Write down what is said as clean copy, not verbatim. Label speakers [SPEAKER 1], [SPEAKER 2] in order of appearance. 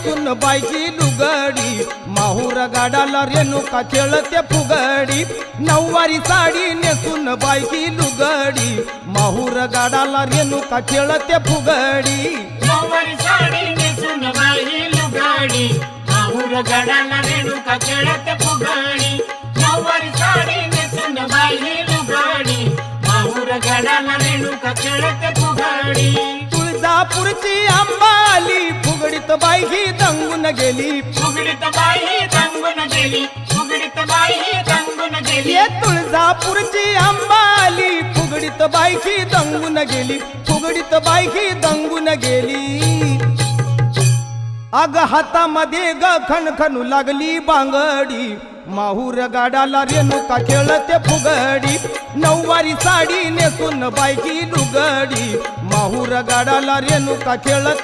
[SPEAKER 1] नेसून बाईची लुगडी माहूर गाडाला रेणुका खेळते फुगडी नऊवारी साडी नेसून बाईची लुगडी माहूर गाडाला रेणुका खेळते फुगडी
[SPEAKER 2] नऊवारी साडी नेसून बाई लुगडी माहूर गाडाला रेणुका खेळते फुगडी नऊवारी साडी नेसून बाई लुगडी माहूर गाडाला रेणुका खेळते फुगडी
[SPEAKER 1] तुळजापूरची अंबाली फुगडीत बाई ही दंगून गेली
[SPEAKER 2] फुगडीत बाई दंगून गेली फुगडीत बाई दंगून गेली
[SPEAKER 1] ये तुळजापूरची अंबाली फुगडीत बाई ही दंगून गेली फुगडीत बाई ही दंगून गेली अग हातामध्ये ग खणखणू लागली बांगडी माहूर गाडाला रेणुका खेळते फुगडी नऊवारी साडी नेसून बाईची लुगडी माहूर गाडाला रेणुका खेळते